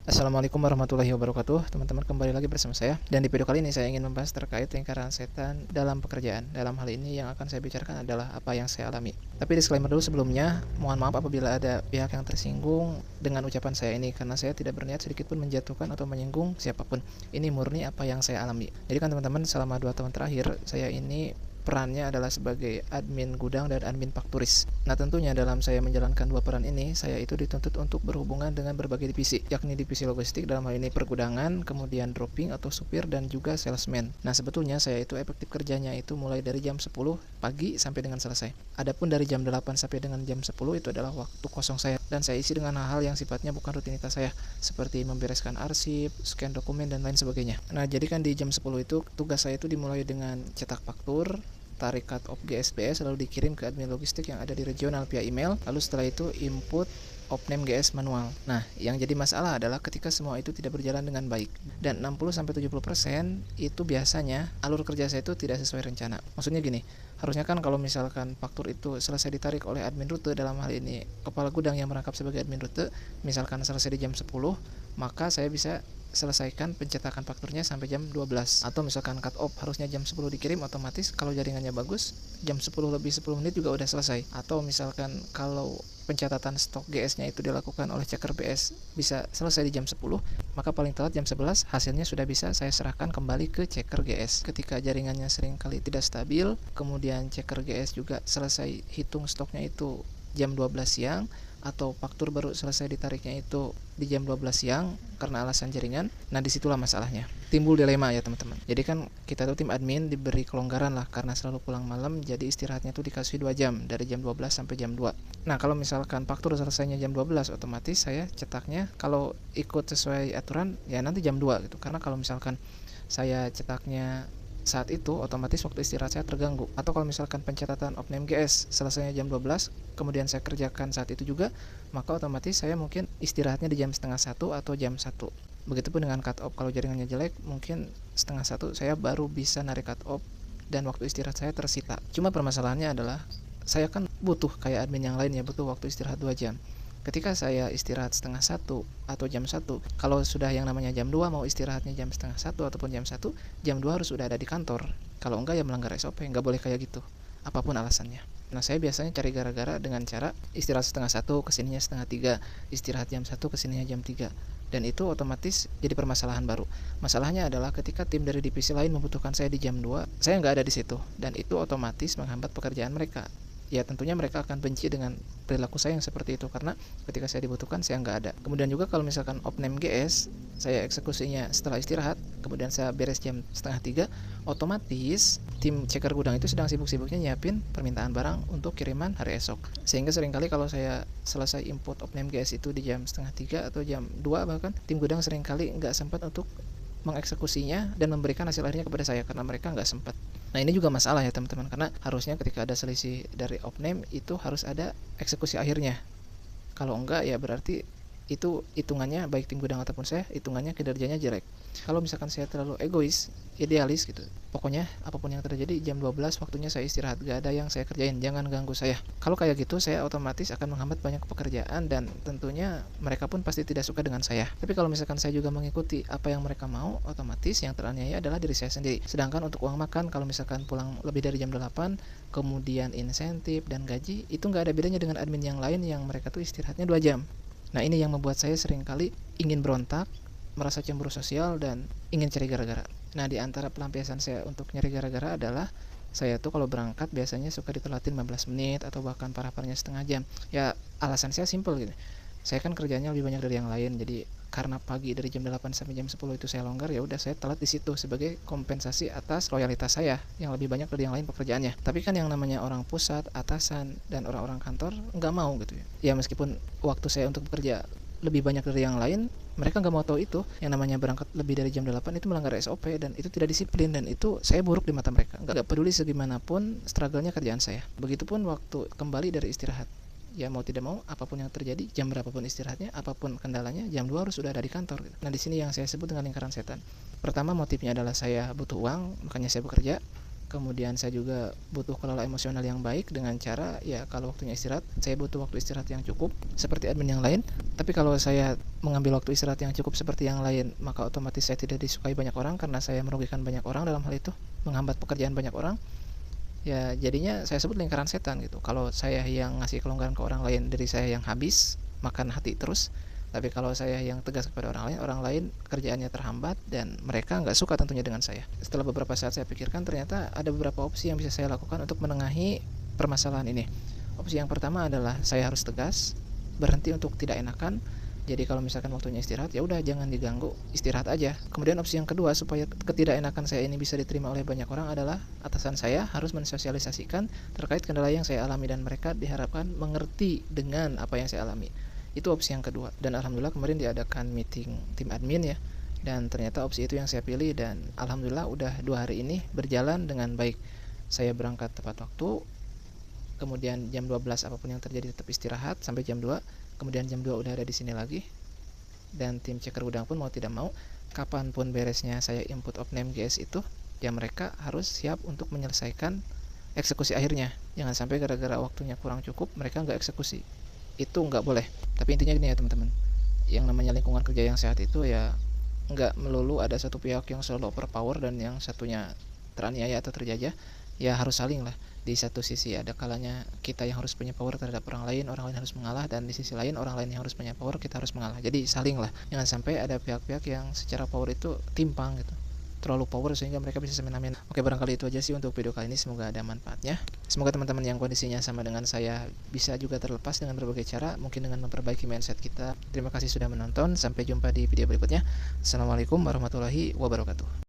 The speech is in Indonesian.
Assalamualaikum warahmatullahi wabarakatuh. Teman-teman, kembali lagi bersama saya. Dan di video kali ini saya ingin membahas terkait lingkaran setan dalam pekerjaan. Dalam hal ini yang akan saya bicarakan adalah apa yang saya alami. Tapi disclaimer dulu sebelumnya, mohon maaf apabila ada pihak yang tersinggung dengan ucapan saya ini, karena saya tidak berniat sedikit pun menjatuhkan atau menyinggung siapapun. Ini murni apa yang saya alami. Jadi kan teman-teman, selama 2 tahun terakhir saya ini perannya adalah sebagai admin gudang dan admin fakturis. Nah, tentunya dalam saya menjalankan dua peran ini, saya itu dituntut untuk berhubungan dengan berbagai divisi, yakni divisi logistik dalam hal ini pergudangan, kemudian dropping atau supir, dan juga salesman. Nah, sebetulnya saya itu efektif kerjanya itu mulai dari jam 10 pagi sampai dengan selesai. Adapun dari jam 8 sampai dengan jam 10 itu adalah waktu kosong saya, dan saya isi dengan hal-hal yang sifatnya bukan rutinitas saya, seperti membereskan arsip, scan dokumen, dan lain sebagainya. Nah, jadi kan di jam 10 itu tugas saya itu dimulai dengan cetak faktur, tarik cut off GSBS, lalu dikirim ke admin logistik yang ada di regional via email, lalu setelah itu input opname GS manual. Nah, yang jadi masalah adalah ketika semua itu tidak berjalan dengan baik, dan 60-70% itu biasanya alur kerja saya itu tidak sesuai rencana. Maksudnya gini, harusnya kan kalau misalkan faktur itu selesai ditarik oleh admin rute, dalam hal ini kepala gudang yang merangkap sebagai admin rute, misalkan selesai di jam 10, maka saya bisa selesaikan pencetakan fakturnya sampai jam 12. Atau misalkan cut off harusnya jam 10 dikirim, otomatis kalau jaringannya bagus jam 10 lebih 10 menit juga udah selesai. Atau misalkan kalau pencatatan stok GS-nya itu dilakukan oleh checker BS bisa selesai di jam 10, maka paling telat jam 11 hasilnya sudah bisa saya serahkan kembali ke checker GS. Ketika jaringannya seringkali tidak stabil, kemudian checker GS juga selesai hitung stoknya itu jam 12 siang, atau faktur baru selesai ditariknya itu di jam 12 siang karena alasan jaringan. Nah, disitulah masalahnya. Timbul dilema ya teman-teman. Jadi kan kita tuh tim admin diberi kelonggaran lah karena selalu pulang malam, jadi istirahatnya tuh dikasih 2 jam dari jam 12 sampai jam 2. Nah, kalau misalkan faktur selesainya jam 12, otomatis saya cetaknya kalau ikut sesuai aturan ya nanti jam 2 gitu. Karena kalau misalkan saya cetaknya saat itu, otomatis waktu istirahat saya terganggu. Atau kalau misalkan pencatatan opname GS selesainya jam 12, kemudian saya kerjakan saat itu juga, maka otomatis saya mungkin istirahatnya di jam setengah 1 atau jam 1. Begitupun dengan cut off, kalau jaringannya jelek, mungkin setengah 1 saya baru bisa narik cut off dan waktu istirahat saya tersita. Cuma permasalahannya adalah saya kan butuh kayak admin yang lain ya, butuh waktu istirahat 2 jam. Ketika saya istirahat setengah 1 atau jam 1, kalau sudah yang namanya jam 2 mau istirahatnya jam setengah 1 ataupun jam 1, jam 2 harus sudah ada di kantor. Kalau enggak ya melanggar SOP, enggak boleh kayak gitu, apapun alasannya. Nah, saya biasanya cari gara-gara dengan cara istirahat setengah 1 kesininya setengah 3, istirahat jam 1 kesininya jam 3. Dan itu otomatis jadi permasalahan baru. Masalahnya adalah ketika tim dari divisi lain membutuhkan saya di jam 2, saya nggak ada di situ, dan itu otomatis menghambat pekerjaan mereka. Ya tentunya mereka akan benci dengan perilaku saya yang seperti itu, karena ketika saya dibutuhkan saya nggak ada. Kemudian juga kalau misalkan opname GS saya eksekusinya setelah istirahat, kemudian saya beres jam setengah 3, otomatis tim checker gudang itu sedang sibuk-sibuknya nyiapin permintaan barang untuk kiriman hari esok. Sehingga seringkali kalau saya selesai input opname GS itu di jam setengah 3 atau jam 2, bahkan tim gudang seringkali nggak sempat untuk mengeksekusinya dan memberikan hasil akhirnya kepada saya karena mereka nggak sempat. Nah, ini juga masalah ya teman-teman, karena harusnya ketika ada selisih dari opname itu harus ada eksekusi akhirnya. Kalau enggak ya berarti itu hitungannya, baik tim gudang ataupun saya, hitungannya kinerjanya jelek. Kalau misalkan saya terlalu egois, idealis gitu, pokoknya apapun yang terjadi jam 12 waktunya saya istirahat, gak ada yang saya kerjain, jangan ganggu saya. Kalau kayak gitu saya otomatis akan menghambat banyak pekerjaan, dan tentunya mereka pun pasti tidak suka dengan saya. Tapi kalau misalkan saya juga mengikuti apa yang mereka mau, otomatis yang teraniaya adalah diri saya sendiri. Sedangkan untuk uang makan, kalau misalkan pulang lebih dari jam 8, kemudian insentif dan gaji, itu gak ada bedanya dengan admin yang lain yang mereka tuh istirahatnya 2 jam. Nah, ini yang membuat saya seringkali ingin berontak, merasa cemburu sosial, dan ingin cari gara-gara. Nah, di antara pelampiasan saya untuk nyari gara-gara adalah saya tuh kalau berangkat biasanya suka ditelatin 15 menit atau bahkan parah-parahnya setengah jam. Ya, alasan saya simpel gitu. Saya kan kerjanya lebih banyak dari yang lain, jadi karena pagi dari jam 8 sampai jam 10 itu saya longgar, ya udah saya telat di situ sebagai kompensasi atas loyalitas saya yang lebih banyak dari yang lain pekerjaannya. Tapi kan yang namanya orang pusat, atasan, dan orang-orang kantor nggak mau gitu ya. Ya meskipun waktu saya untuk bekerja lebih banyak dari yang lain, mereka nggak mau tahu itu. Yang namanya berangkat lebih dari jam 8 itu melanggar SOP, dan itu tidak disiplin, dan itu saya buruk di mata mereka. Nggak peduli segimanapun struggle-nya kerjaan saya. Begitupun waktu kembali dari istirahat. Ya mau tidak mau, apapun yang terjadi, jam berapapun istirahatnya, apapun kendalanya, jam 2 harus sudah ada di kantor gitu. Nah, di sini yang saya sebut dengan lingkaran setan. Pertama, motifnya adalah saya butuh uang, makanya saya bekerja. Kemudian saya juga butuh kelola emosional yang baik dengan cara ya kalau waktunya istirahat, saya butuh waktu istirahat yang cukup seperti admin yang lain. Tapi kalau saya mengambil waktu istirahat yang cukup seperti yang lain, maka otomatis saya tidak disukai banyak orang karena saya merugikan banyak orang dalam hal itu, menghambat pekerjaan banyak orang. Ya jadinya saya sebut lingkaran setan gitu. Kalau saya yang ngasih kelonggaran ke orang lain, diri saya yang habis, makan hati terus. Tapi kalau saya yang tegas kepada orang lain kerjaannya terhambat dan mereka nggak suka tentunya dengan saya. Setelah beberapa saat saya pikirkan, ternyata ada beberapa opsi yang bisa saya lakukan untuk menengahi permasalahan ini. Opsi yang pertama adalah saya harus tegas, berhenti untuk tidak enakan. Jadi kalau misalkan waktunya istirahat, ya udah jangan diganggu, istirahat aja. Kemudian opsi yang kedua supaya ketidakenakan saya ini bisa diterima oleh banyak orang adalah atasan saya harus mensosialisasikan terkait kendala yang saya alami dan mereka diharapkan mengerti dengan apa yang saya alami. Itu opsi yang kedua. Dan alhamdulillah kemarin diadakan meeting tim admin ya. Dan ternyata opsi itu yang saya pilih dan alhamdulillah udah 2 hari ini berjalan dengan baik. Saya berangkat tepat waktu. Kemudian jam 12 apapun yang terjadi tetap istirahat sampai jam 2. Kemudian jam 2 udah ada di sini lagi. Dan tim ceker gudang pun mau tidak mau kapanpun beresnya saya input opname GS itu, ya mereka harus siap untuk menyelesaikan eksekusi akhirnya. Jangan sampai gara-gara waktunya kurang cukup mereka nggak eksekusi. Itu nggak boleh. Tapi intinya gini ya teman-teman, yang namanya lingkungan kerja yang sehat itu ya nggak melulu ada satu pihak yang selalu overpower dan yang satunya teraniaya atau terjajah. Ya harus saling lah. Di satu sisi ada kalanya kita yang harus punya power terhadap orang lain harus mengalah, dan di sisi lain orang lain yang harus punya power, kita harus mengalah. Jadi saling lah, jangan sampai ada pihak-pihak yang secara power itu timpang gitu, terlalu power sehingga mereka bisa semen-amen. Oke, barangkali itu aja sih untuk video kali ini, semoga ada manfaatnya. Semoga teman-teman yang kondisinya sama dengan saya bisa juga terlepas dengan berbagai cara, mungkin dengan memperbaiki mindset kita. Terima kasih sudah menonton, sampai jumpa di video berikutnya. Assalamualaikum warahmatullahi wabarakatuh.